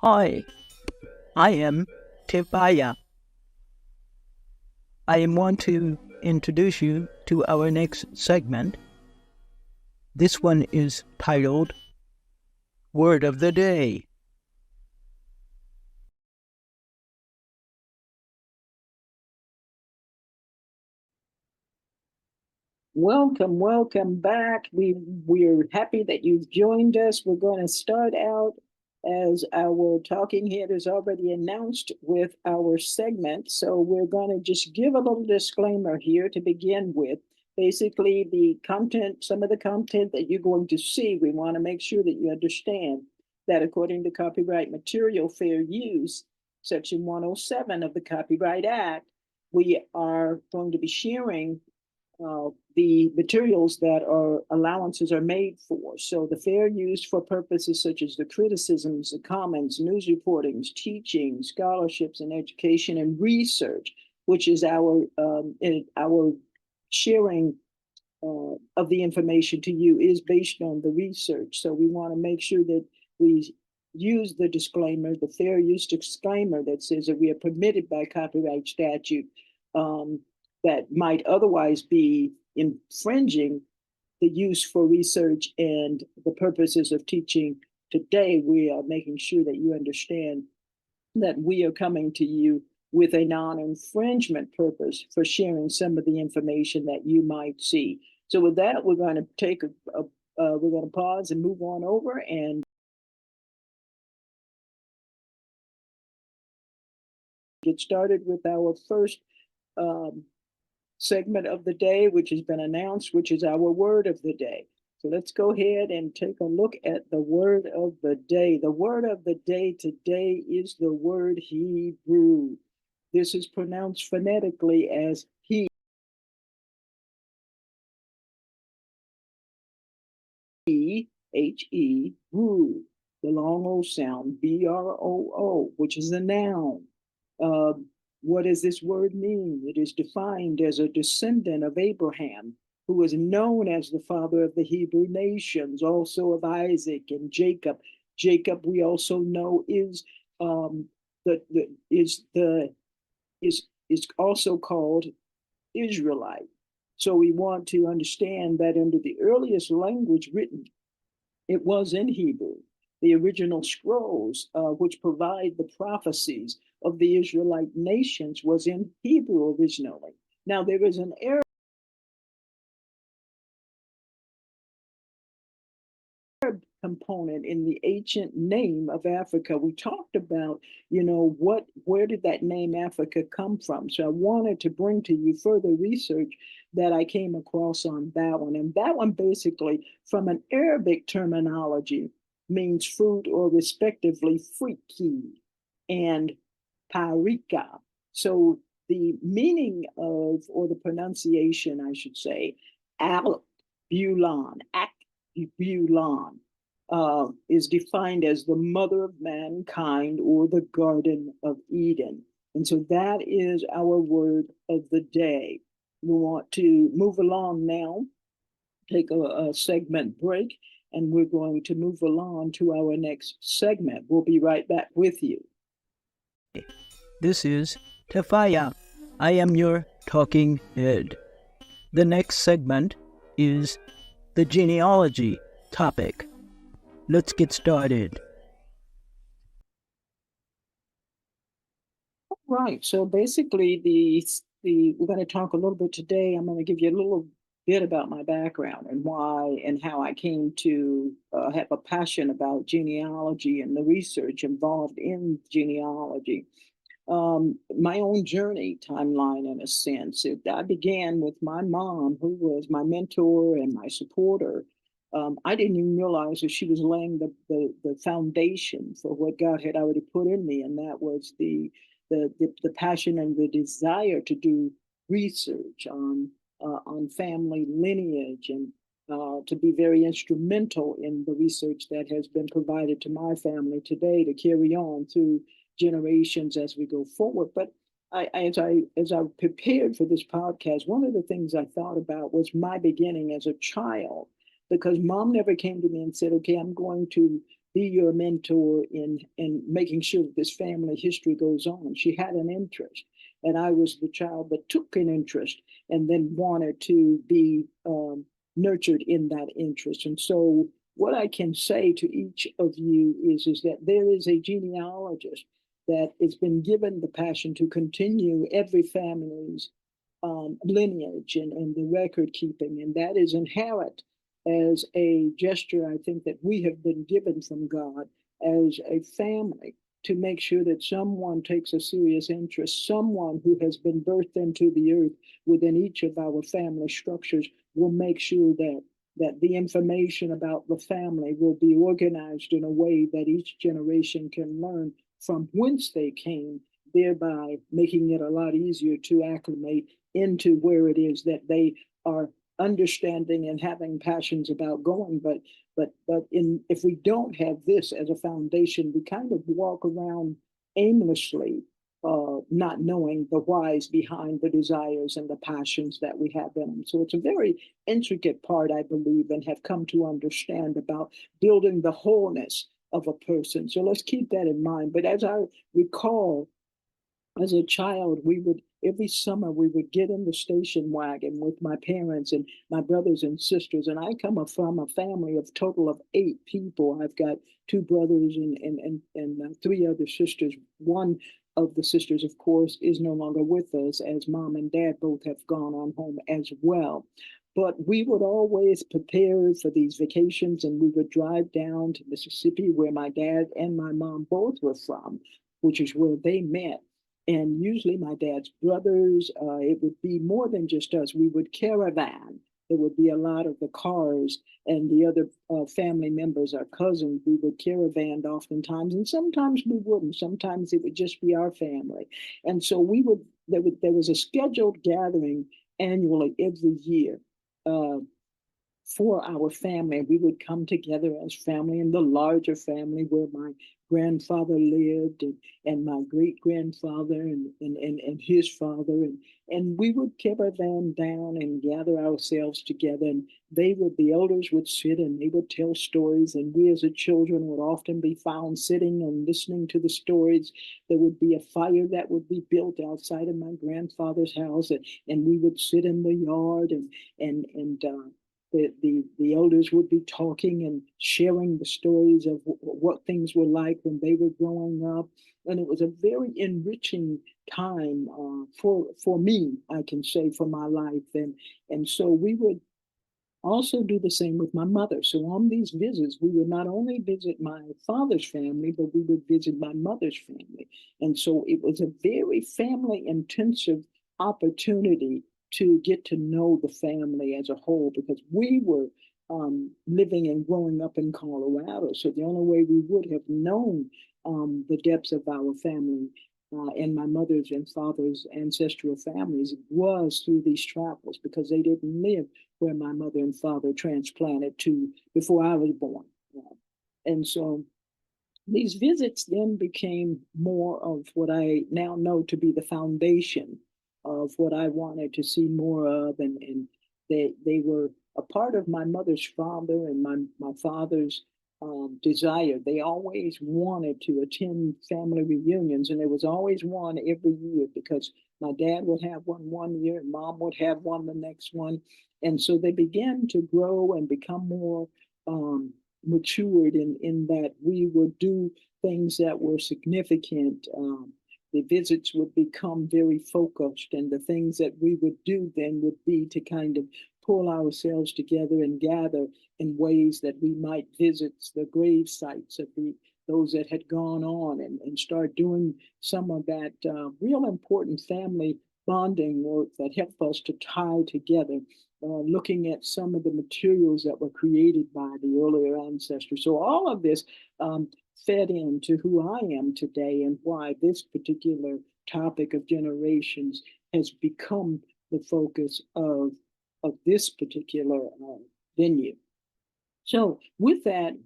Hi, I am Tifaya. I want to introduce you to our next segment. This one is titled Word of the Day. Welcome back. We're happy that you've joined us. We're going to start out as our talking head has already announced with our segment. So we're going to just give a little disclaimer here to begin with. Basically, the content, some of the content that you're going to see, we want to make sure that you understand that according to copyright material fair use, Section 107 of the Copyright Act, we are going to be sharing the materials that are allowances are made for. So the fair use for purposes such as the criticisms, the comments, news reportings, teaching, scholarships, and education and research, which is our sharing of the information to you is based on the research. So we want to make sure that we use the disclaimer, the fair use disclaimer that says that we are permitted by copyright statute that might otherwise be infringing the use for research and the purposes of teaching. Today, we are making sure that you understand that we are coming to you with a non-infringement purpose for sharing some of the information that you might see. So with that, we're going to take we're going to pause and move on over and get started with our first segment of the day, which has been announced, which is our word of the day. So let's go ahead and take a look at the word of the day. The word of the day today is the word Hebrew. This is pronounced phonetically as he, H-E, brew, the long O sound, B-R-O-O, which is a noun. Uh, what does this word mean? It is defined as a descendant of Abraham, who is known as the father of the Hebrew nations, also of Isaac and Jacob. Jacob, we also know, is the is also called Israelite. So we want to understand that under the earliest language written, it was in Hebrew. The original scrolls, which provide the prophecies of the Israelite nations, was in Hebrew originally. Now there is an Arab component in the ancient name of Africa. We talked about, where did that name Africa come from? So I wanted to bring to you further research that I came across on that one. And that one basically, from an Arabic terminology, means fruit or respectively friki and parika. So the meaning of, or the pronunciation, I should say, al-bulan, ak-bulan, is defined as the mother of mankind or the Garden of Eden. And so that is our word of the day. We want to move along now, take a segment break, and we're going to move along to our next segment. We'll be right back with you. This is Tefaya. I am your talking head. The next segment is the genealogy topic. Let's get started. Right. So basically, the we're going to talk a little bit today. I'm going to give you a little bit about my background and why and how I came to have a passion about genealogy and the research involved in genealogy. My own journey timeline, in a sense. I began with my mom, who was my mentor and my supporter. I didn't even realize that she was laying the foundation for what God had already put in me, and that was the passion and the desire to do research on family lineage and to be very instrumental in the research that has been provided to my family today to carry on through generations as we go forward. But as I prepared for this podcast, one of the things I thought about was my beginning as a child, because mom never came to me and said, "Okay, I'm going to be your mentor in making sure that this family history goes on. She had an interest, and I was the child that took an interest and then wanted to be nurtured in that interest. And so, what I can say to each of you is that there is a genealogist that has been given the passion to continue every family's lineage and the record keeping, and that is inherent as a gesture, I think, that we have been given from God as a family to make sure that someone takes a serious interest, someone who has been birthed into the earth within each of our family structures will make sure that the information about the family will be organized in a way that each generation can learn from whence they came, thereby making it a lot easier to acclimate into where it is that they are understanding and having passions about going. But if we don't have this as a foundation, we kind of walk around aimlessly, not knowing the whys behind the desires and the passions that we have in them. So it's a very intricate part, I believe, and have come to understand about building the wholeness of a person. So let's keep that in mind. But as I recall, as a child, we would every summer we would get in the station wagon with my parents and my brothers and sisters. And I come from a family of total of 8 people. I've got 2 brothers and 3 other sisters. One of the sisters, of course, is no longer with us, as mom and dad both have gone on home as well. But we would always prepare for these vacations, and we would drive down to Mississippi, where my dad and my mom both were from, which is where they met. And usually my dad's brothers, it would be more than just us. We would caravan. There would be a lot of the cars and the other family members, our cousins. We would caravan oftentimes, and sometimes we wouldn't. Sometimes it would just be our family. And so there was a scheduled gathering annually every year. Uh, for our family. We would come together as family in the larger family where my grandfather lived and my great grandfather and his father. And we would caravan down and gather ourselves together. And the elders would sit and they would tell stories. And we as a children would often be found sitting and listening to the stories. There would be a fire that would be built outside of my grandfather's house. And we would sit in the yard the elders would be talking and sharing the stories of what things were like when they were growing up, and it was a very enriching time for me, I can say, for my life, and so we would also do the same with my mother. So on these visits, we would not only visit my father's family, but we would visit my mother's family, and so it was a very family intensive opportunity to get to know the family as a whole because we were living and growing up in Colorado. So the only way we would have known the depths of our family and my mother's and father's ancestral families was through these travels because they didn't live where my mother and father transplanted to before I was born. And so these visits then became more of what I now know to be the foundation of what I wanted to see more of. And they were a part of my mother's father and my father's desire. They always wanted to attend family reunions, and there was always one every year because my dad would have one year and mom would have one the next one. And so they began to grow and become more matured in that we would do things that were significant. The visits would become very focused, and the things that we would do then would be to kind of pull ourselves together and gather in ways that we might visit the grave sites of those that had gone on and start doing some of that real important family bonding work that helped us to tie together, looking at some of the materials that were created by the earlier ancestors. So all of this fed into who I am today and why this particular topic of generations has become the focus of this particular venue. So with that,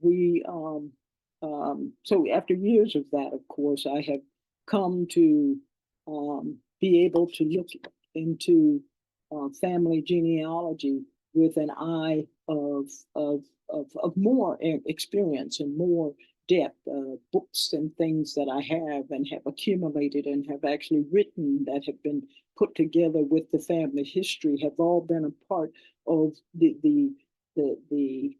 so after years of that, of course, I have come to be able to look into family genealogy with an eye of more experience and more depth, books and things that I have and have accumulated and have actually written that have been put together with the family history have all been a part of the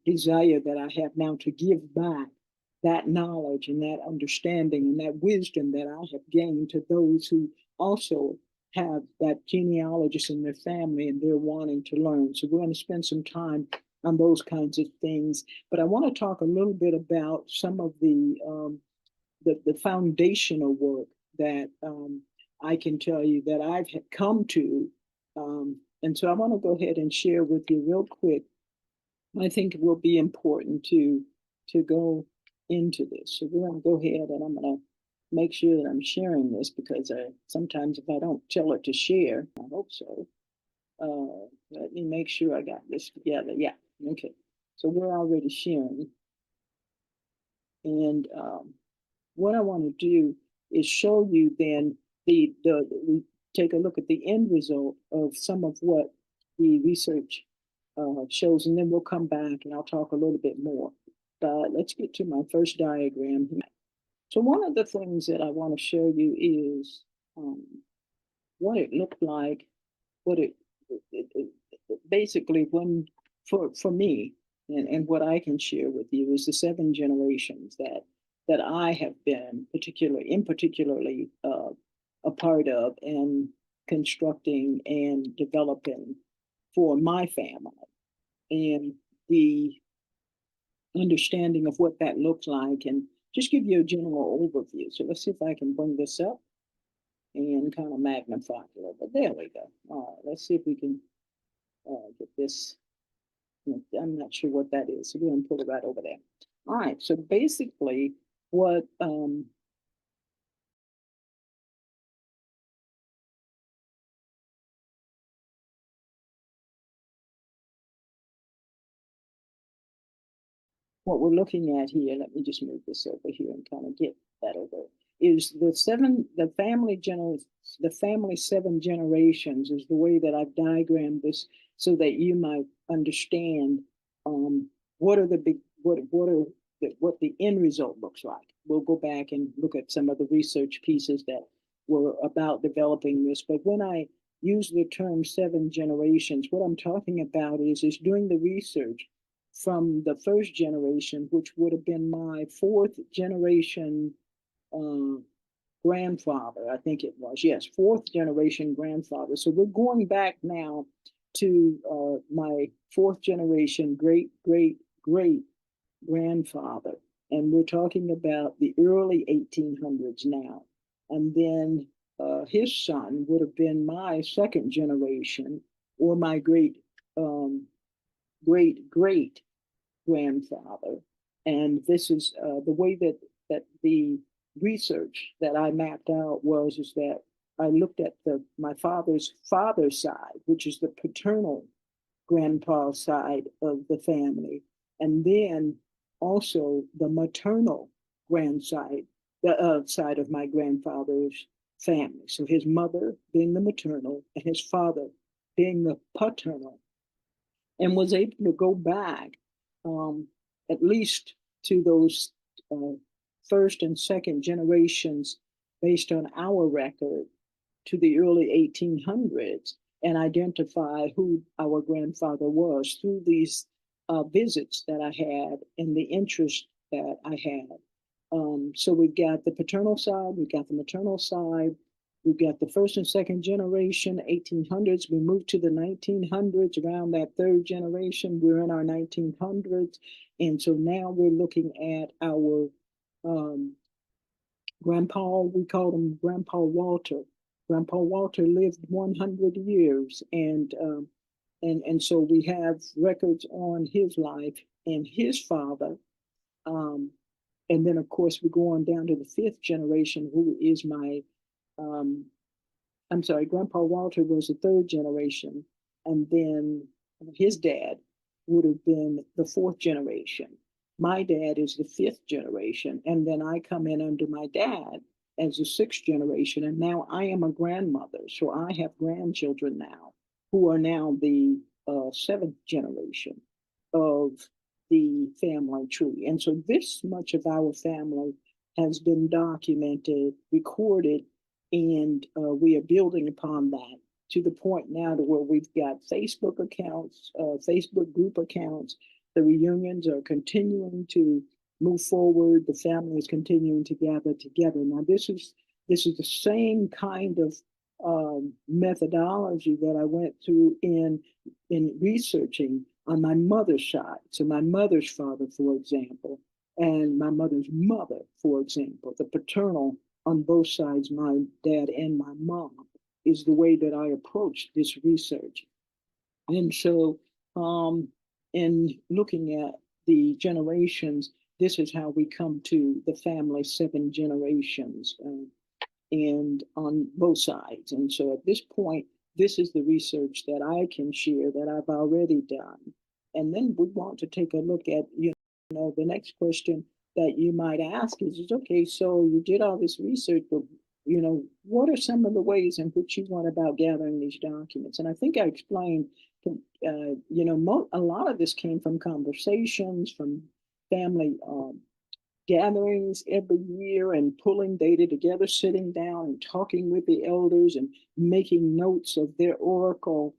desire that I have now to give back that knowledge and that understanding and that wisdom that I have gained to those who also have that genealogist in their family and they're wanting to learn. So we're going to spend some time on those kinds of things. But I want to talk a little bit about some of the foundational work that I can tell you that I've come to. And so I want to go ahead and share with you real quick. I think it will be important to go into this. So we're going to go ahead and I'm going to make sure that I'm sharing this because sometimes if I don't tell it to share, I hope so. Let me make sure I got this together. Yeah, okay. So we're already sharing. And what I want to do is show you then we take a look at the end result of some of what the research shows, and then we'll come back and I'll talk a little bit more. But let's get to my first diagram here. So one of the things that I want to show you is what it looked like, what it basically when for me and what I can share with you is the 7 generations that I have been particularly a part of and constructing and developing for my family and the understanding of what that looks like and just give you a general overview. So let's see if I can bring this up and kind of magnify it a little bit. There we go. All right, let's see if we can get this. I'm not sure what that is. So we're going to put it right over there. All right. So basically, what we're looking at here, let me just move this over here and kind of get that over, is the family 7 generations is the way that I've diagrammed this so that you might understand what are the big, what are what the end result looks like. We'll go back and look at some of the research pieces that were about developing this. But when I use the term 7 generations, what I'm talking about is doing the research from the first generation, which would have been my 4th generation grandfather, I think it was. Yes, 4th generation grandfather. So we're going back now to my 4th generation great grandfather. And we're talking about the early 1800s now. And then his son would have been my 2nd generation or my great grandfather. And this is the way that the research that I mapped out is that I looked at my father's side, which is the paternal grandpa side of the family, and then also the maternal the side of my grandfather's family. So his mother being the maternal and his father being the paternal, and was able to go back at least to those first and second generations based on our record to the early 1800s and identify who our grandfather was through these visits that I had and the interest that I had. So we've got the paternal side, we've got the maternal side, we've got the first and second generation, 1800s. We moved to the 1900s around that 3rd generation. We're in our 1900s. And so now we're looking at our grandpa, we call him Grandpa Walter. Grandpa Walter lived 100 years. And so we have records on his life and his father. And then, of course, we go on down to the 5th generation, who is I'm sorry, Grandpa Walter was the 3rd generation. And then his dad would have been the 4th generation. My dad is the 5th generation. And then I come in under my dad as the 6th generation. And now I am a grandmother. So I have grandchildren now who are now the 7th generation of the family tree. And so this much of our family has been documented, recorded, and we are building upon that to the point now to where we've got Facebook accounts, Facebook group accounts. The reunions are continuing to move forward. The family is continuing to gather together. Now, this is the same kind of methodology that I went through in researching on my mother's side. So my mother's father, for example, and my mother's mother, for example, the paternal on both sides, my dad and my mom, is the way that I approached this research. And so, in looking at the generations, this is how we come to the family 7 generations, and on both sides. And so at this point, this is the research that I can share that I've already done. And then we want to take a look at, the next question that you might ask is okay, so you did all this research, but what are some of the ways in which you went about gathering these documents? And I think I explained, a lot of this came from conversations, from family gatherings every year and pulling data together, sitting down and talking with the elders and making notes of their oracle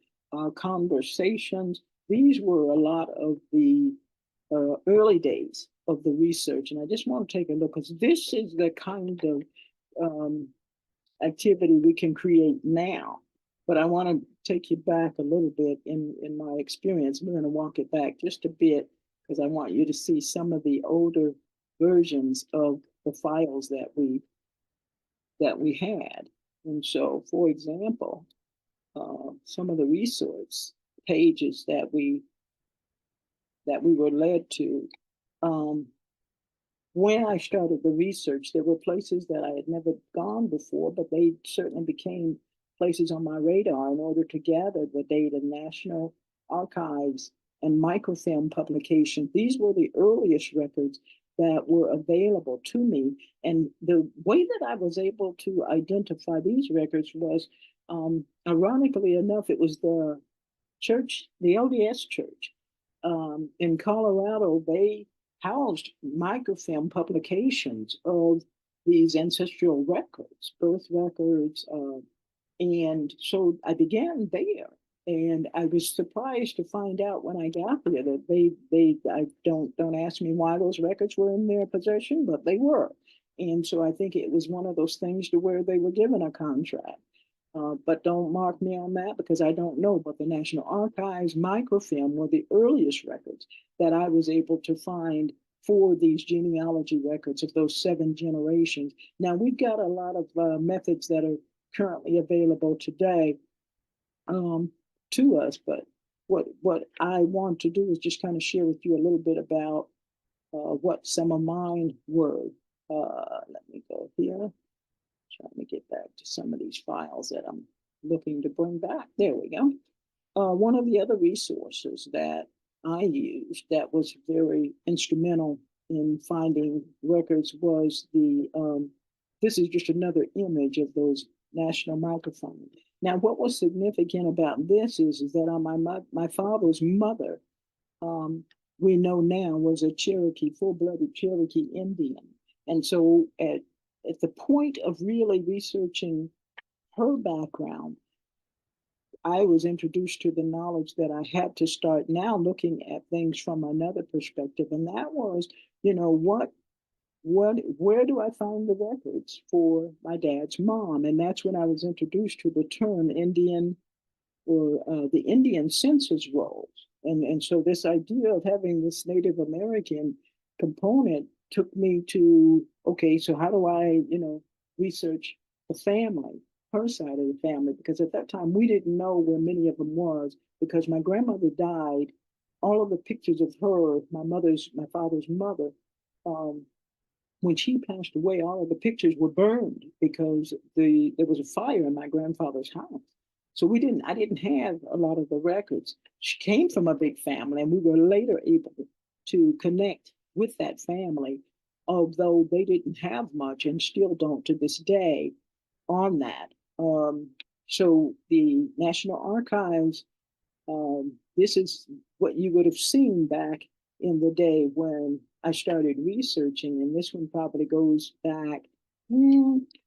conversations. These were a lot of the early days of the research. And I just want to take a look because this is the kind of activity we can create now. But I want to take you back a little bit in my experience. We're going to walk it back just a bit because I want you to see some of the older versions of the files that we had. And so, for example, some of the resource pages that we were led to. When I started the research, there were places that I had never gone before, but they certainly became places on my radar in order to gather the data. National Archives and microfilm publication. These were the earliest records that were available to me. And the way that I was able to identify these records was, ironically enough, it was the church, the LDS church in Colorado. They housed microfilm publications of these ancestral records, birth records. And so I began there. And I was surprised to find out when I got there that I don't ask me why those records were in their possession, but they were. And so I think it was one of those things to where they were given a contract. But don't mark me on that because I don't know. But the National Archives microfilm were the earliest records that I was able to find for these genealogy records of those 7 generations. Now, we've got a lot of methods that are currently available today to us, but what I want to do is just kind of share with you a little bit about what some of mine were. Let me go here. Trying to get back to some of these files that I'm looking to bring back. There we go. One of the other resources that I used that was very instrumental in finding records was this is just another image of those national microphones. Now, what was significant about this is that on my father's mother, we know now was a Cherokee, full-blooded Cherokee Indian. And so at the point of really researching her background, I was introduced to the knowledge that I had to start now looking at things from another perspective. And that was, where do I find the records for my dad's mom? And that's when I was introduced to the term Indian, or the Indian census rolls. And so this idea of having this Native American component took me to, okay, so how do I, research the family, her side of the family? Because at that time, we didn't know where many of them was because my grandmother died. All of the pictures of her, my father's mother, when she passed away, all of the pictures were burned because there was a fire in my grandfather's house. So I didn't have a lot of the records. She came from a big family, and we were later able to connect with that family, although they didn't have much and still don't to this day on that. So the National Archives, this is what you would have seen back in the day when I started researching, and this one probably goes back,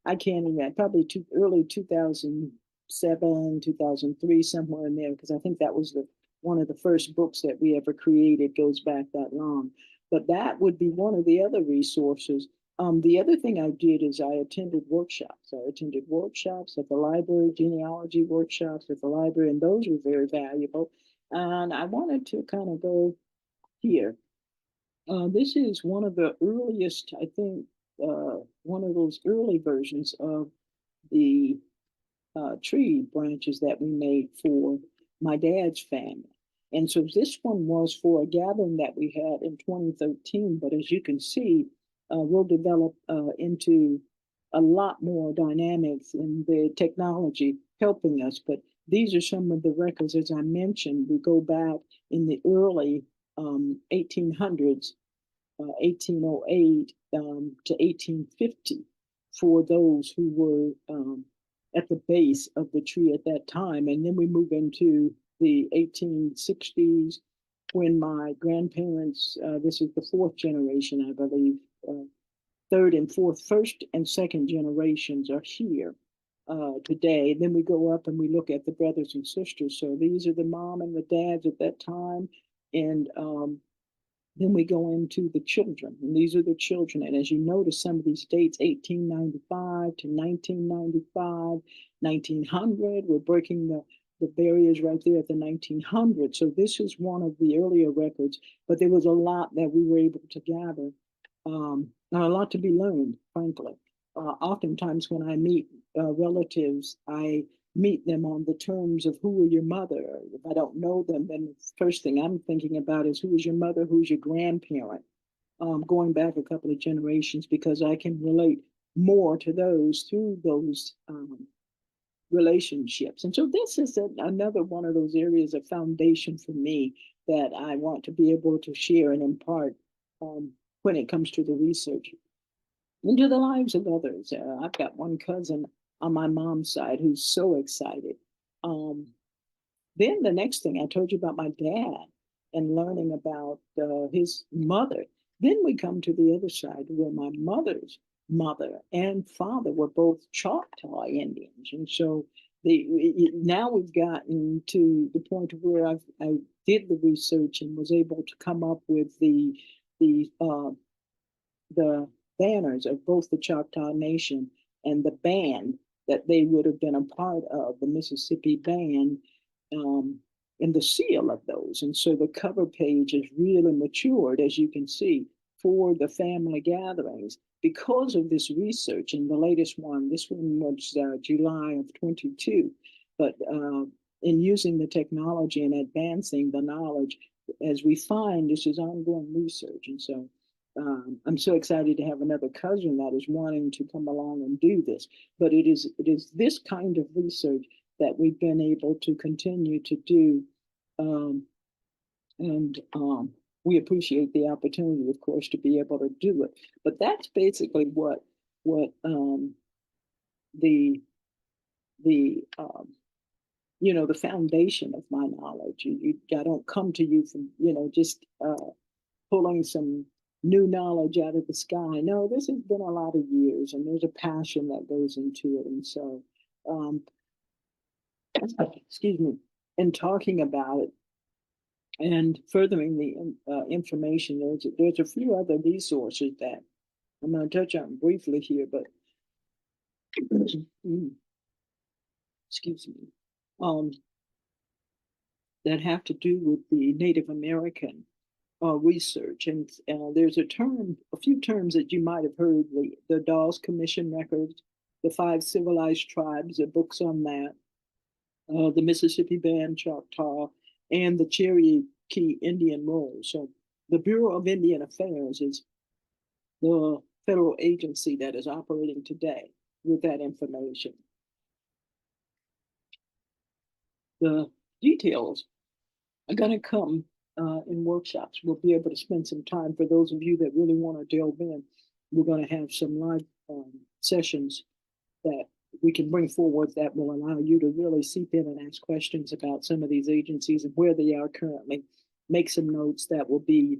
I can't even, probably early 2007, 2003, somewhere in there, because I think that was one of the first books that we ever created, goes back that long. But that would be one of the other resources. The other thing I did is I attended workshops. I attended workshops at the library, genealogy workshops at the library, and those were very valuable. And I wanted to kind of go here. This is one of the earliest, I think, one of those early versions of the tree branches that we made for my dad's family. And so this one was for a gathering that we had in 2013. But as you can see, we'll develop into a lot more dynamics in the technology helping us. But these are some of the records, as I mentioned, we go back in the early 1800s, 1808 to 1850 for those who were at the base of the tree at that time. And then we move into the 1860s when my grandparents, this is the fourth generation, I believe, third and fourth, first and second generations are here today. Then we go up and we look at the brothers and sisters. So these are the mom and the dads at that time. And then we go into the children, and these are the children. And as you notice, some of these dates, 1895 to 1995, 1900, we're breaking the barriers right there at the 1900s. So this is one of the earlier records, but there was a lot that we were able to gather, and a lot to be learned, frankly. Oftentimes when I meet relatives, I meet them on the terms of who are your mother. If I don't know them, then the first thing I'm thinking about is who is your mother, who's your grandparent, going back a couple of generations, because I can relate more to those through those relationships. And so this is another one of those areas of foundation for me that I want to be able to share and impart when it comes to the research into the lives of others. I've got one cousin on my mom's side who's so excited. Then the next thing I told you about my dad and learning about his mother. Then we come to the other side where my mother's mother and father were both Choctaw Indians. And so now we've gotten to the point where I did the research and was able to come up with the banners of both the Choctaw Nation and the band that they would have been a part of, the Mississippi Band, and the seal of those. And so the cover page is really matured, as you can see, for the family gatherings because of this research. And the latest one, this one was July of 22. But in using the technology and advancing the knowledge, as we find, this is ongoing research. And so I'm so excited to have another cousin that is wanting to come along and do this. But it is this kind of research that we've been able to continue to do. And we appreciate the opportunity, of course, to be able to do it. But that's basically what the the foundation of my knowledge. I don't come to you from just pulling some new knowledge out of the sky. No, this has been a lot of years, and there's a passion that goes into it. And so, excuse me, in talking about it and furthering the information, there's a few other resources that I'm going to touch on briefly here, but excuse me, that have to do with the Native American research. And there's a few terms that you might have heard: the Dawes Commission records, the 5 Civilized Tribes, the books on that, the Mississippi Band, Choctaw, and the Cherokee Indian Roll. So the Bureau of Indian Affairs is the federal agency that is operating today with that information. The details are going to come in workshops. We'll be able to spend some time for those of you that really want to delve in. We're going to have some live sessions that we can bring forward that will allow you to really seep in and ask questions about some of these agencies and where they are currently. Make some notes that will be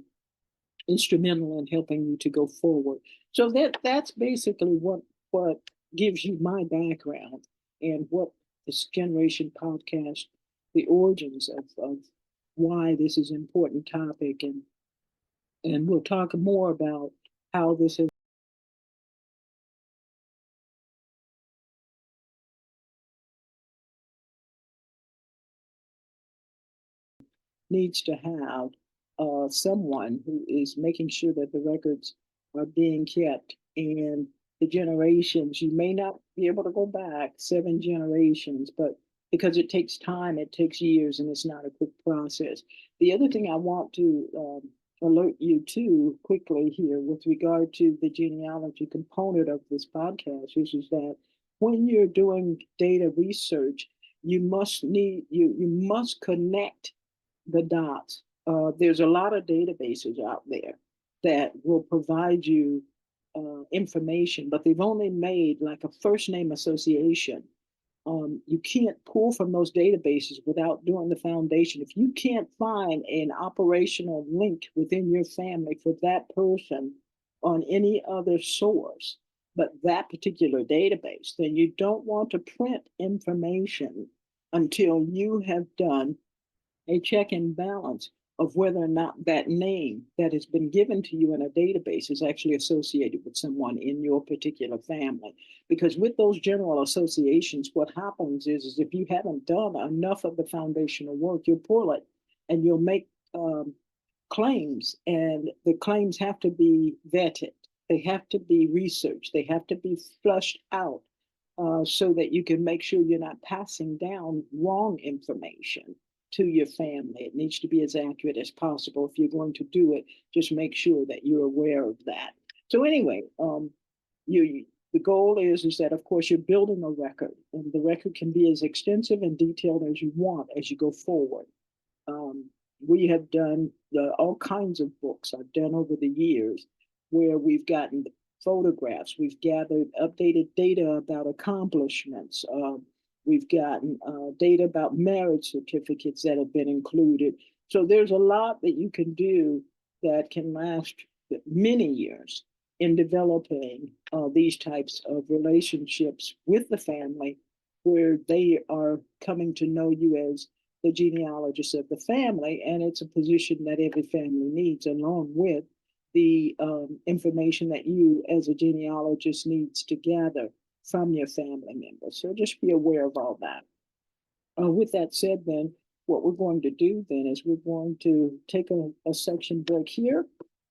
instrumental in helping you to go forward. So that's basically what gives you my background and what this generation podcast, the origins of why this is an important topic, and we'll talk more about how this has needs to have someone who is making sure that the records are being kept, and the generations. You may not be able to go back 7 generations, but because it takes time, it takes years, and it's not a quick process. The other thing I want to alert you to quickly here with regard to the genealogy component of this podcast is that when you're doing data research, you must connect the dots. There's a lot of databases out there that will provide you information, but they've only made like a first name association. You can't pull from those databases without doing the foundation. If you can't find an operational link within your family for that person on any other source but that particular database, then you don't want to print information until you have done a check and balance of whether or not that name that has been given to you in a database is actually associated with someone in your particular family. Because with those general associations, what happens is if you haven't done enough of the foundational work, you'll pull it and you'll make claims, and the claims have to be vetted. They have to be researched. They have to be flushed out so that you can make sure you're not passing down wrong information to your family. It needs to be as accurate as possible. If you're going to do it, just make sure that you're aware of that. So anyway, the goal is that of course you're building a record, and the record can be as extensive and detailed as you want as you go forward. We have done all kinds of books I've done over the years where we've gotten photographs, we've gathered updated data about accomplishments. We've gotten data about marriage certificates that have been included. So there's a lot that you can do that can last many years in developing these types of relationships with the family, where they are coming to know you as the genealogist of the family. And it's a position that every family needs, along with the information that you as a genealogist needs to gather from your family members. So just be aware of all that. With that said, then, what we're going to do then is we're going to take a section break here,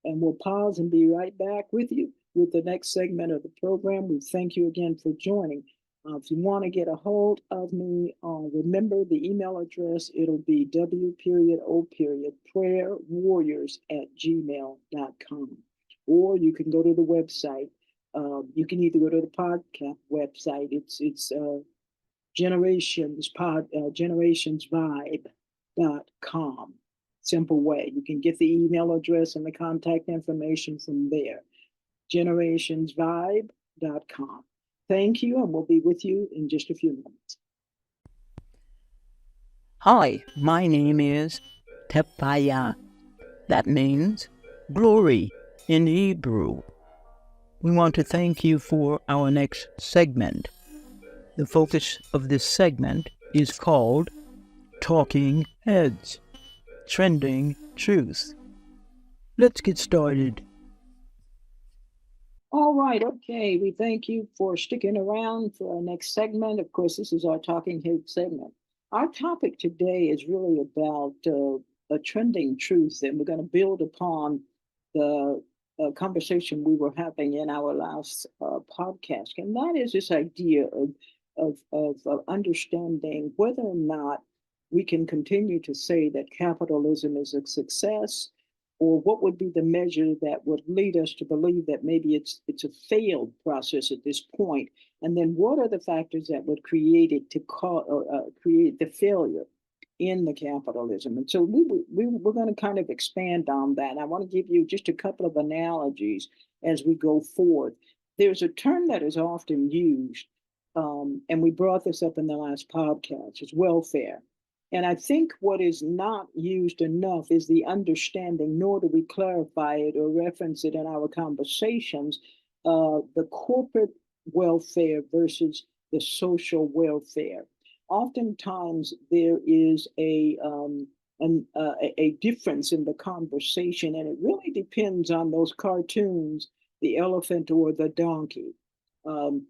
and we'll pause and be right back with you with the next segment of the program. We thank you again for joining. If you want to get a hold of me, remember the email address. It'll be w.prayerwarriors@gmail.com. Or you can go to the website. You can either go to the podcast website. It's generationsvibe.com. Simple way. You can get the email address and the contact information from there. generationsvibe.com. Thank you, and we'll be with you in just a few moments. Hi, my name is Tepaya. That means glory in Hebrew. We want to thank you for our next segment. The focus of this segment is called Talking Heads, Trending Truth. Let's get started. All right, okay. We thank you for sticking around for our next segment. Of course, this is our Talking Head segment. Our topic today is really about a trending truth, and we're going to build upon the conversation we were having in our last podcast, and that is this idea of understanding whether or not we can continue to say that capitalism is a success, or what would be the measure that would lead us to believe that maybe it's a failed process at this point, and then what are the factors that would create it to create the failure in the capitalism. And so we're going to kind of expand on that. I want to give you just a couple of analogies as we go forward. There's a term that is often used, and we brought this up in the last podcast, is welfare. And I think what is not used enough is the understanding, nor do we clarify it or reference it in our conversations, the corporate welfare versus the social welfare. Oftentimes, there is a difference in the conversation, and it really depends on those cartoons, the elephant or the donkey, um,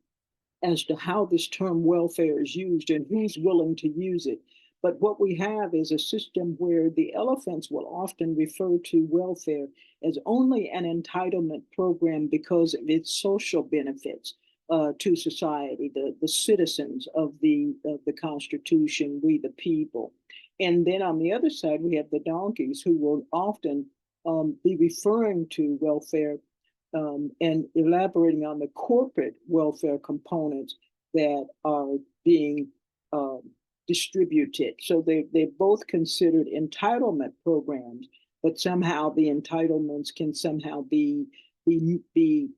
as to how this term welfare is used and who's willing to use it. But what we have is a system where the elephants will often refer to welfare as only an entitlement program because of its social benefits to society, the citizens of the Constitution, we the people. And then on the other side, we have the donkeys who will often be referring to welfare and elaborating on the corporate welfare components that are being um, distributed. So they're both considered entitlement programs, but somehow the entitlements can somehow be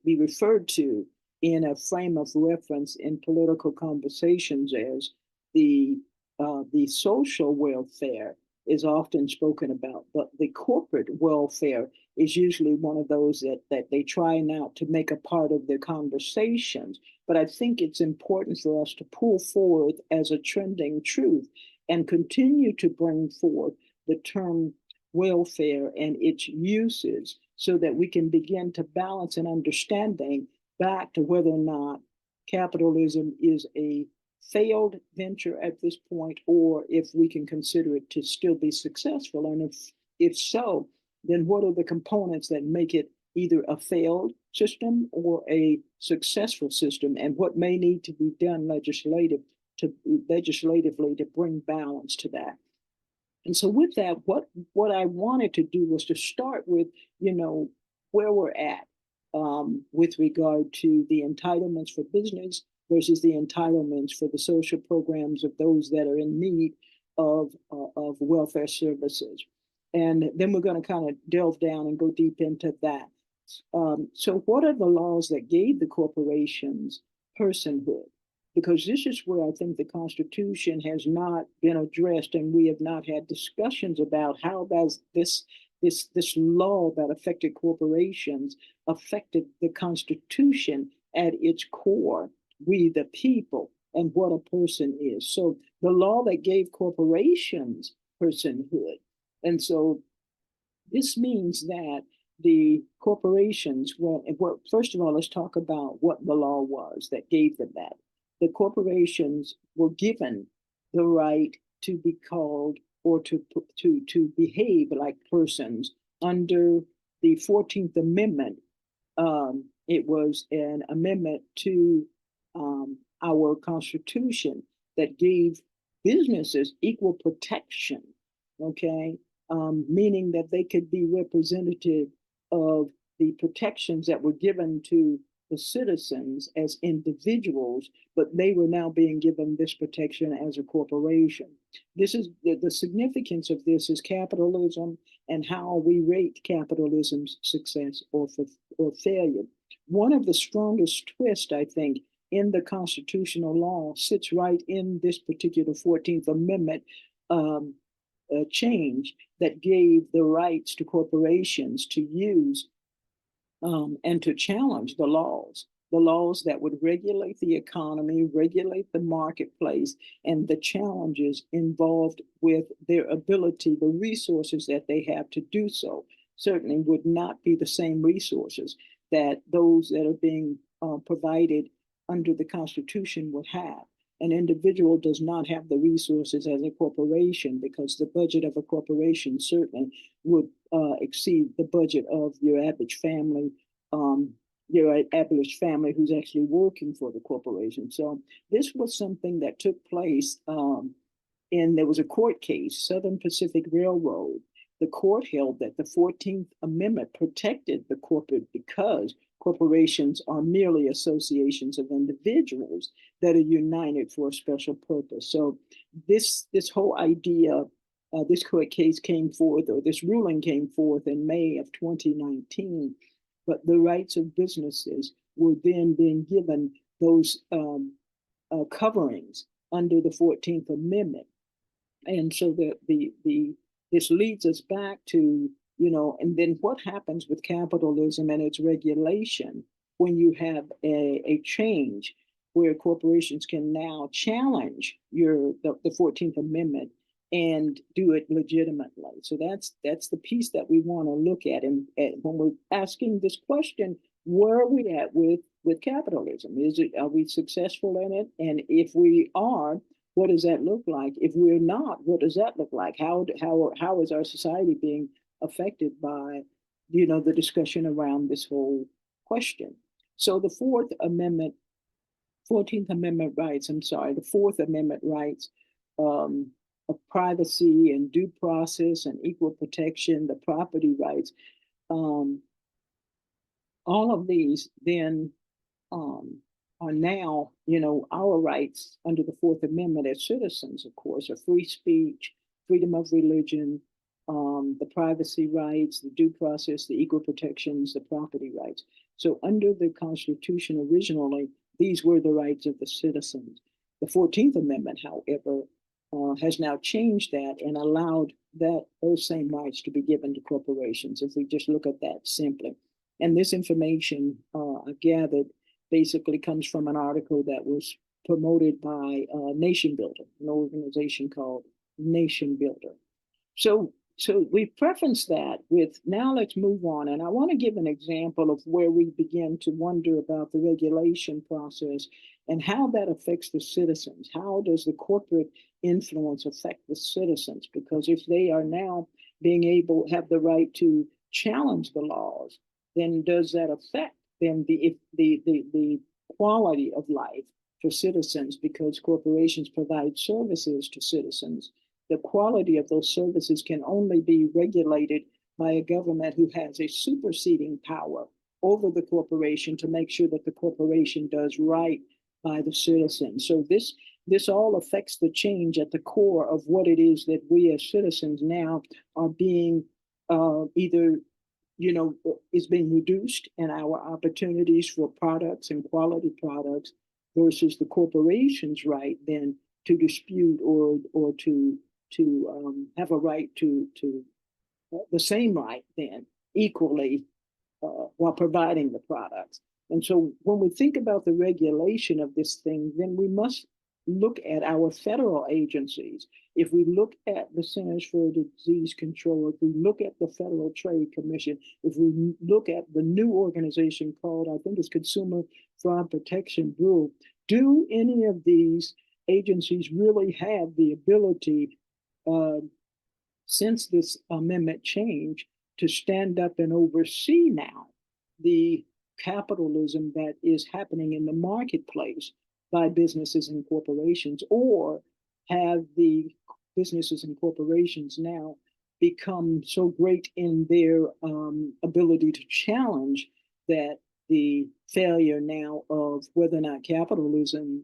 referred to in a frame of reference in political conversations as the social welfare is often spoken about, but the corporate welfare is usually one of those that they try not to make a part of their conversations. But I think it's important for us to pull forward as a trending truth and continue to bring forth the term welfare and its uses so that we can begin to balance an understanding back to whether or not capitalism is a failed venture at this point, or if we can consider it to still be successful. And if so, then what are the components that make it either a failed system or a successful system, and what may need to be done legislatively to bring balance to that. And so with that, what I wanted to do was to start with, where we're at with regard to the entitlements for business versus the entitlements for the social programs of those that are in need of welfare services. And then we're going to kind of delve down and go deep into that. So what are the laws that gave the corporations personhood? Because this is where I think the Constitution has not been addressed, and we have not had discussions about how does this law that affected corporations affected the Constitution at its core, we the people, and what a person is. So the law that gave corporations personhood. And so this means that the corporations, well, first of all, let's talk about what the law was that gave them that. The corporations were given the right to be called or to behave like persons under the 14th Amendment. It was an amendment to our Constitution that gave businesses equal protection, okay? Meaning that they could be representative of the protections that were given to the citizens as individuals, but they were now being given this protection as a corporation. This is the significance of this is capitalism and how we rate capitalism's success or failure. One of the strongest twists, I think, in the constitutional law sits right in this particular 14th Amendment change that gave the rights to corporations to use and to challenge the laws that would regulate the economy, regulate the marketplace, and the challenges involved with their ability, the resources that they have to do so, certainly would not be the same resources that those that are being provided under the Constitution would have. An individual does not have the resources as a corporation because the budget of a corporation certainly would exceed the budget of your average family who's actually working for the corporation. So this was something that took place and there was a court case, Southern Pacific Railroad. The court held that the 14th Amendment protected the corporate because corporations are merely associations of individuals that are united for a special purpose. So this whole idea, this court case came forth, or this ruling came forth in May of 2019, but the rights of businesses were then being given those coverings under the 14th Amendment. And so this leads us back to, and then what happens with capitalism and its regulation when you have a change where corporations can now challenge the 14th Amendment and do it legitimately. So that's the piece that we want to look at. And when we're asking this question, where are we at with capitalism? Are we successful in it? And if we are, what does that look like? If we're not, what does that look like? How is our society being affected by, the discussion around this whole question? So the Fourth Amendment, 14th Amendment rights, I'm sorry, the Fourth Amendment rights um, of privacy and due process and equal protection, the property rights, um, all of these then um, are now, our rights under the Fourth Amendment as citizens, of course, are free speech, freedom of religion, the privacy rights, the due process, the equal protections, the property rights. So under the Constitution originally, these were the rights of the citizens. The 14th Amendment, however, has now changed that and allowed those same rights to be given to corporations, if we just look at that simply. And this information I gathered basically comes from an article that was promoted by Nation Builder, an organization called Nation Builder. So we preference that with, now let's move on. And I want to give an example of where we begin to wonder about the regulation process and how that affects the citizens. How does the corporate influence affect the citizens? Because if they are now have the right to challenge the laws, then does that affect then the quality of life for citizens? Because corporations provide services to citizens, the quality of those services can only be regulated by a government who has a superseding power over the corporation to make sure that the corporation does right by the citizen. So this all affects the change at the core of what it is that we as citizens now are being either is being reduced in our opportunities for products and quality products versus the corporation's right then to dispute or to have a right to the same right then equally while providing the products. And so when we think about the regulation of this thing, then we must look at our federal agencies. If we look at the Centers for Disease Control, if we look at the Federal Trade Commission, if we look at the new organization called, I think it's Consumer Fraud Protection Bureau, do any of these agencies really have the ability, since this amendment change, to stand up and oversee now the capitalism that is happening in the marketplace by businesses and corporations, or have the businesses and corporations now become so great in their ability to challenge that the failure now of whether or not capitalism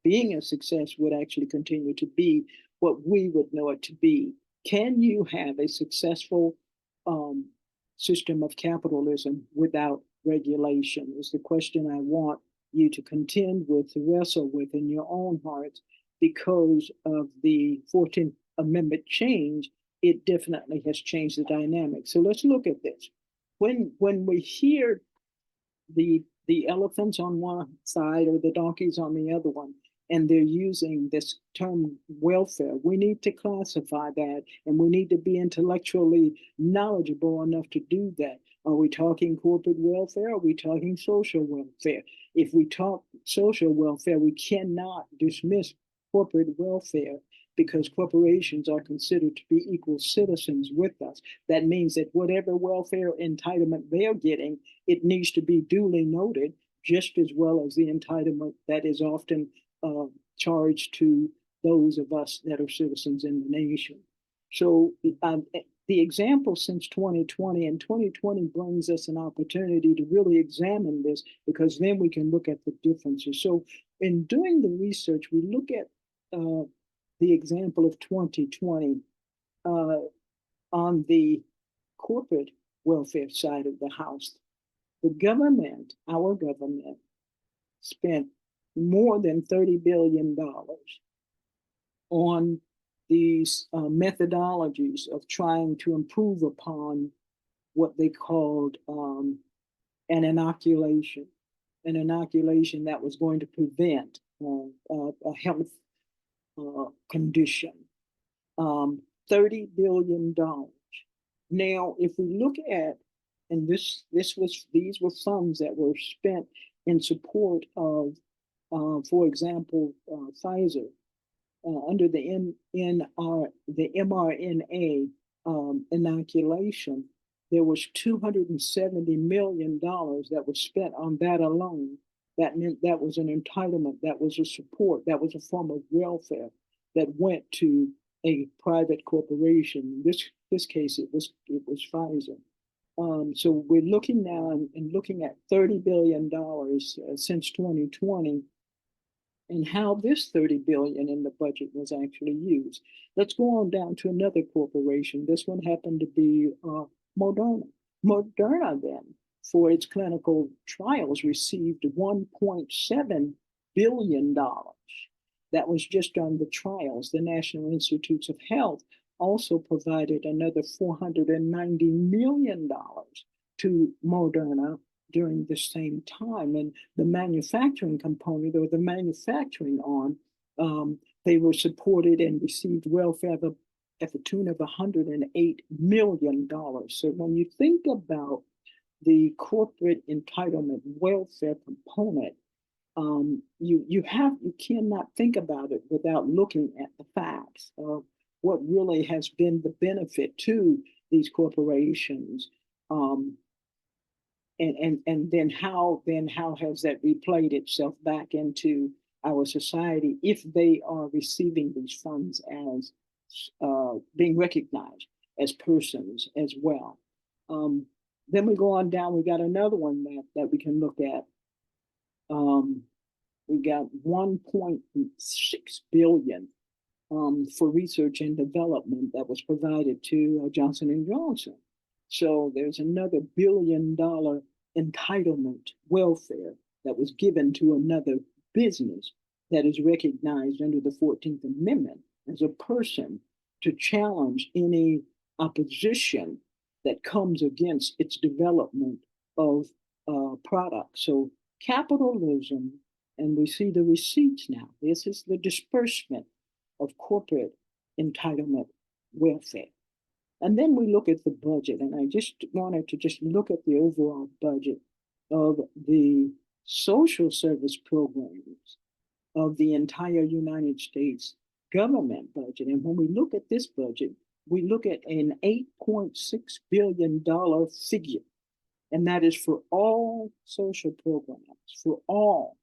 being a success would actually continue to be what we would know it to be? Can you have a successful system of capitalism without regulation? Is the question I want you to contend with, to wrestle with in your own hearts. Because of the 14th Amendment change, it definitely has changed the dynamic. So let's look at this. When we hear the elephants on one side or the donkeys on the other one, and they're using this term welfare, we need to classify that, and we need to be intellectually knowledgeable enough to do that. Are we talking corporate welfare? Are we talking social welfare? If we talk social welfare, we cannot dismiss corporate welfare because corporations are considered to be equal citizens with us. That means that whatever welfare entitlement they're getting, it needs to be duly noted, just as well as the entitlement that is often charged to those of us that are citizens in the nation. So the example since 2020, and 2020 brings us an opportunity to really examine this, because then we can look at the differences. So in doing the research, we look at the example of 2020 on the corporate welfare side of the house. The government, our government, spent more than $30 billion on these methodologies of trying to improve upon what they called an inoculation that was going to prevent a health condition. $30 billion. Now, if we look at, and these were funds that were spent in support of, for example, Pfizer under the mRNA inoculation. There was $270 million that was spent on that alone. That meant that was an entitlement, that was a support, that was a form of welfare that went to a private corporation. In this case, it was Pfizer. So we're looking now and looking at $30 billion since 2020, and how this $30 billion in the budget was actually used. Let's go on down to another corporation. This one happened to be Moderna. Moderna then, for its clinical trials, received $1.7 billion. That was just on the trials. The National Institutes of Health also provided another $490 million to Moderna during the same time. And the manufacturing component, or the manufacturing arm, they were supported and received welfare at the tune of $108 million. So when you think about the corporate entitlement welfare component, you cannot think about it without looking at the facts of what really has been the benefit to these corporations, and then how has that replayed itself back into our society if they are receiving these funds as being recognized as persons as well. Then we go on down. We got another one that we can look at. We got 1.6 billion for research and development that was provided to Johnson & Johnson. So there's another $1 billion entitlement welfare that was given to another business that is recognized under the 14th Amendment as a person to challenge any opposition that comes against its development of products. So capitalism, and we see the receipts now. This is the disbursement of corporate entitlement welfare. And then we look at the budget, and I just wanted to just look at the overall budget of the social service programs of the entire United States government budget. And when we look at this budget, we look at an $8.6 billion figure, and that is for all social programs, for all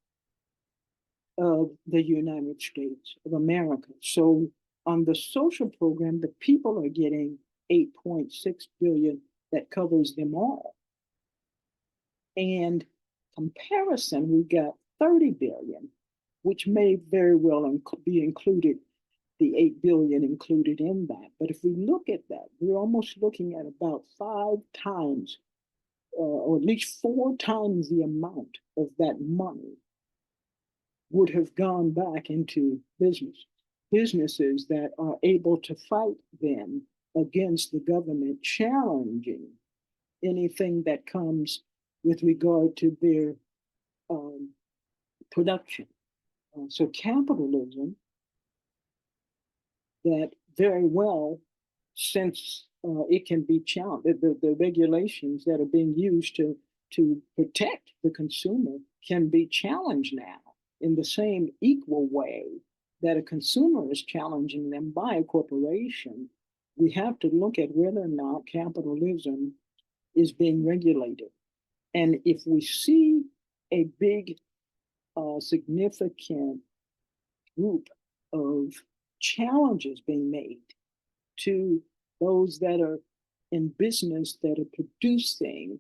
of the United States of America. So on the social program, the people are getting $8.6 billion that covers them all. And comparison, we've got $30 billion, which may very well be included, the $8 billion included in that. But if we look at that, we're almost looking at about 5 times, or at least 4 times the amount of that money would have gone back into businesses that are able to fight then against the government challenging anything that comes with regard to their production. So capitalism, that very well, since it can be challenged, the regulations that are being used to protect the consumer can be challenged now in the same equal way that a consumer is challenging them by a corporation. We have to look at whether or not capitalism is being regulated. And if we see a big, significant group of challenges being made to those that are in business that are producing,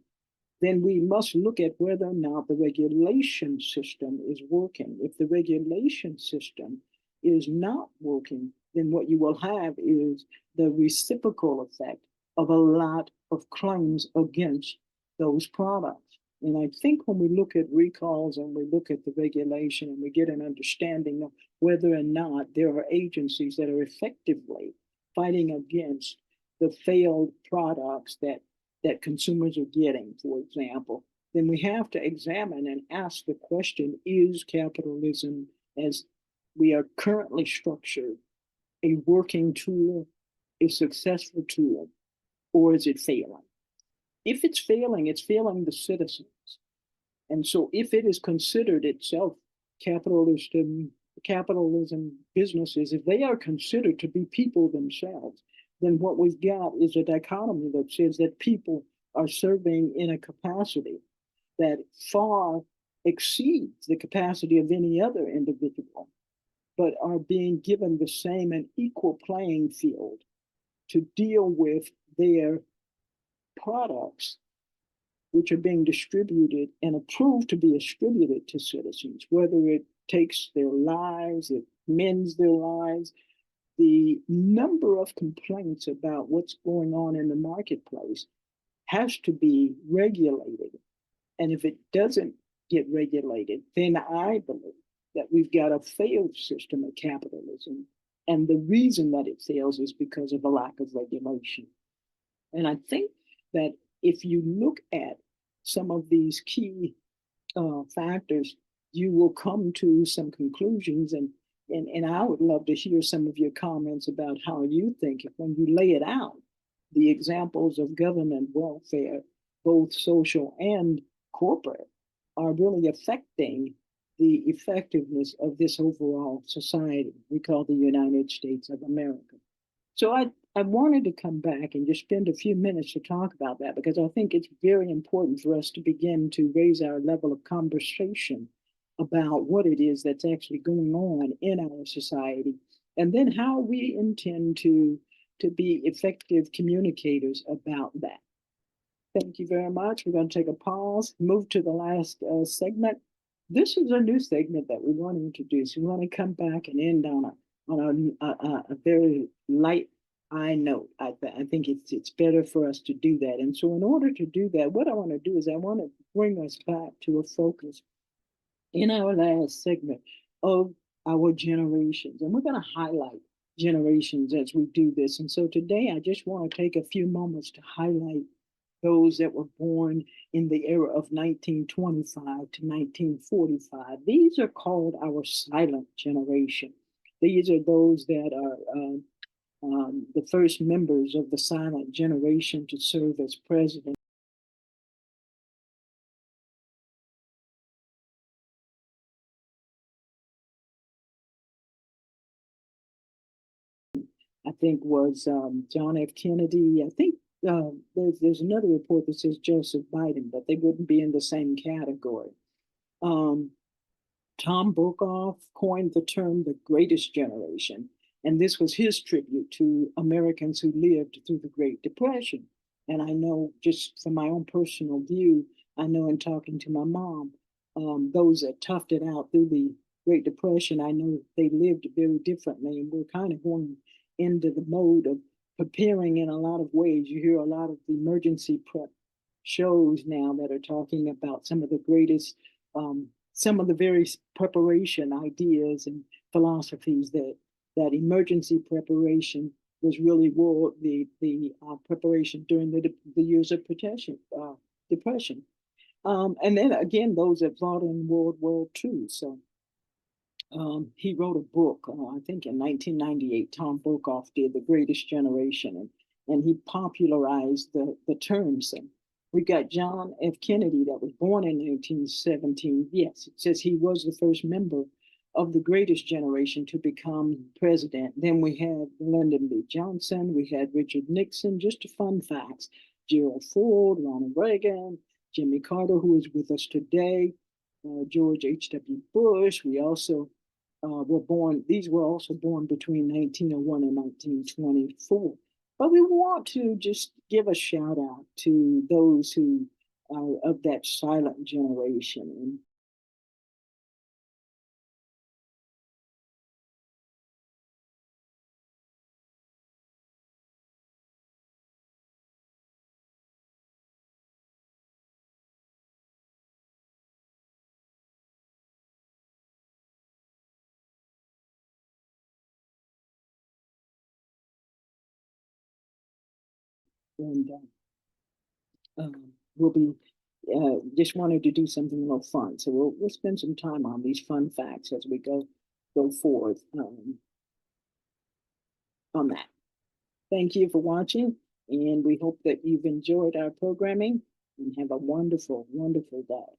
then we must look at whether or not the regulation system is working. If the regulation system is not working, then what you will have is the reciprocal effect of a lot of claims against those products. And I think when we look at recalls and we look at the regulation and we get an understanding of whether or not there are agencies that are effectively fighting against the failed products that consumers are getting, for example, then we have to examine and ask the question, is capitalism as we are currently structured a working tool, a successful tool, or is it failing? If it's failing the citizens. And so if it is considered itself capitalism businesses, if they are considered to be people themselves, then what we've got is a dichotomy that says that people are serving in a capacity that far exceeds the capacity of any other individual, but are being given the same and equal playing field to deal with their products, which are being distributed and approved to be distributed to citizens, whether it takes their lives, it mends their lives. The number of complaints about what's going on in the marketplace has to be regulated. And if it doesn't get regulated, then I believe that we've got a failed system of capitalism. And the reason that it fails is because of a lack of regulation. And I think that if you look at some of these key factors, you will come to some conclusions. And I would love to hear some of your comments about how you think, when you lay it out, the examples of government welfare, both social and corporate, are really affecting the effectiveness of this overall society we call the United States of America. So I wanted to come back and just spend a few minutes to talk about that because I think it's very important for us to begin to raise our level of conversation about what it is that's actually going on in our society, and then how we intend to be effective communicators about that. Thank you very much. We're going to take a pause, move to the last segment. This is a new segment that we want to introduce. We want to come back and end on a very light I note. I think it's better for us to do that. And so in order to do that, what I want to do is I want to bring us back to a focus in our last segment of our generations. And we're going to highlight generations as we do this. And so today I just want to take a few moments to highlight those that were born in the era of 1925 to 1945. These are called our silent generation. These are those that are the first members of the silent generation to serve as president. I think was John F. Kennedy. I think there's another report that says Joseph Biden, but they wouldn't be in the same category. Um, Tom Brokaw coined the term the greatest generation, and this was his tribute to Americans who lived through the Great Depression. And I know, just from my own personal view, I know in talking to my mom, those that toughed it out through the Great Depression, I know they lived very differently, and we're kind of going into the mode of preparing in a lot of ways. You hear a lot of the emergency prep shows now that are talking about some of the greatest, some of the very preparation ideas and philosophies that emergency preparation was really the preparation during the years of depression. And then again, those that fought in World War II. So he wrote a book, I think in 1998, Tom Brokaw did, The Greatest Generation, and he popularized the terms. And we got John F. Kennedy that was born in 1917. Yes, it says he was the first member of the greatest generation to become president. Then we had Lyndon B. Johnson, we had Richard Nixon, just a fun facts, Gerald Ford, Ronald Reagan, Jimmy Carter, who is with us today, George H.W. Bush. We also were born, these were also born between 1901 and 1924. But we want to just give a shout out to those who are of that silent generation. And And we'll be just wanted to do something a little fun. So we'll spend some time on these fun facts as we go forward on that. Thank you for watching, and we hope that you've enjoyed our programming and have a wonderful, wonderful day.